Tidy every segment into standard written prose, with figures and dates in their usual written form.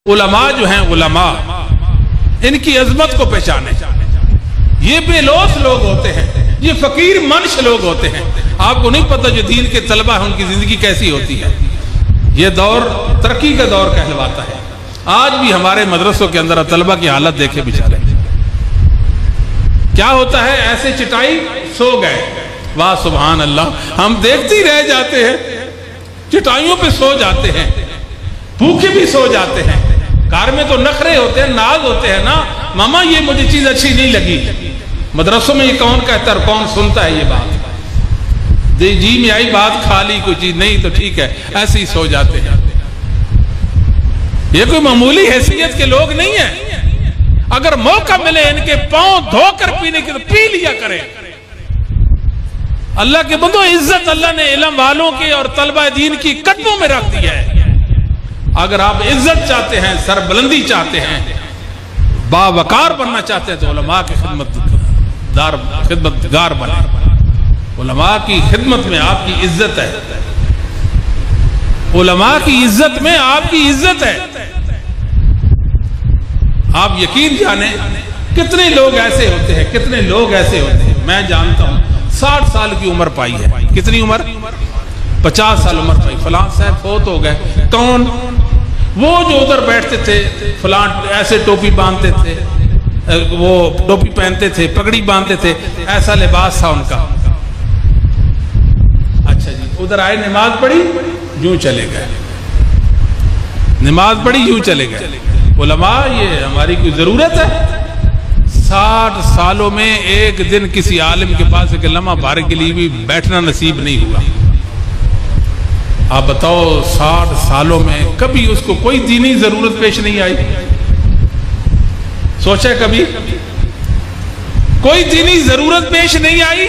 उलमा जो हैं, उलमा इनकी अजमत को पहचाने। ये बेलोस लोग होते हैं, ये फकीर मंश लोग होते हैं। आपको नहीं पता जो दीन के तलबा है उनकी जिंदगी कैसी होती है। ये दौर तरक्की का दौर कहलवाता है। आज भी हमारे मदरसों के अंदर तलबा की हालत देखे बेचारे, क्या होता है, ऐसे चिटाई सो गए, वाह सुभान अल्लाह, हम देखते ही रह जाते हैं। चिटाइयों पे सो जाते हैं, भूखे भी सो जाते हैं। कार में तो नखरे होते हैं, नाज होते हैं ना, मामा ये मुझे चीज अच्छी नहीं लगी। मदरसों में ये कौन कहता है, कौन सुनता है ये बात? जी में आई बात, खा ली कोई चीज नहीं तो ठीक है, ऐसे ही सो जाते हैं। ये कोई मामूली हैसियत के लोग नहीं है। अगर मौका मिले इनके पांव धोकर पीने की तो पी लिया करें। अल्लाह के बंदो, इज्जत अल्लाह ने इल्म वालों के और तलबा दीन की कदमों में रख दिया है। अगर आप इज्जत चाहते हैं, सरबुलंदी चाहते हैं, बावकार बनना चाहते हैं तो उलमा की खिदमतगार बने। उलमा की खिदमत में आपकी इज्जत है, उलमा की इज्जत में आपकी इज्जत है। आप यकीन जाने कितने लोग ऐसे होते हैं, कितने लोग ऐसे होते हैं। मैं जानता हूं 60 साल की उम्र पाई है। कितनी उम्र? 50 साल उम्र पाई। फलां साहब फोत हो गए। कौन? वो जो उधर बैठते थे, फलां ऐसे टोपी बांधते थे, वो टोपी पहनते थे, पगड़ी बांधते थे, ऐसा लिबास था उनका। अच्छा जी, उधर आए, नमाज पढ़ी, यूं चले गए। नमाज पढ़ी, यूं चले गए। उलमा, ये हमारी कोई जरूरत है? 60 सालों में एक दिन किसी आलिम के पास एक लम्हा भर के लिए भी बैठना नसीब नहीं हुआ। आप बताओ, 60 सालों में कभी उसको कोई दीनी जरूरत पेश नहीं आई? सोचा कभी कोई दीनी जरूरत पेश नहीं आई?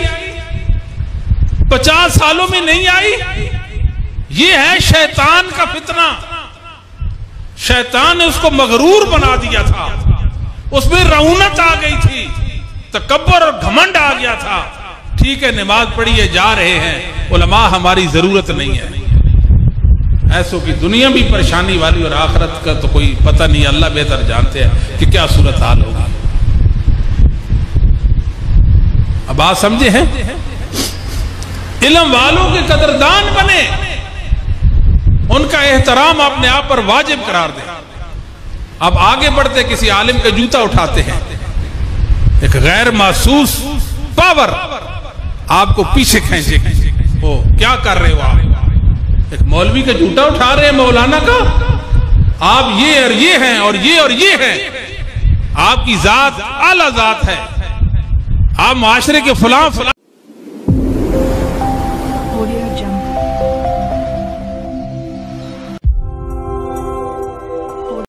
50 सालों में नहीं आई। ये है शैतान का फितना। शैतान ने उसको मगरूर बना दिया था, उसमें रऊनत आ गई थी, तकब्बर और घमंड आ गया था। ठीक है, नमाज पढ़िए, जा रहे हैं, उलमा हमारी जरूरत नहीं है। ऐसों की दुनिया भी परेशानी वाली और आखिरत का तो कोई पता नहीं, अल्लाह बेहतर जानते हैं कि क्या सूरत हाल होगी। अब बात समझे हैं? इल्म वालों के कदरदान बने, उनका एहतराम अपने आप पर वाजिब करार दें। अब आगे बढ़ते किसी आलिम का जूता उठाते हैं, एक गैर महसूस पावर आपको पीछे खींचे। ओ क्या कर रहे हो आप? एक मौलवी का जूता उठा रहे हैं, मौलाना का। आप ये और ये हैं और ये और ये हैं। आपकी जात आला जात है, आप माशरे के फलां फलां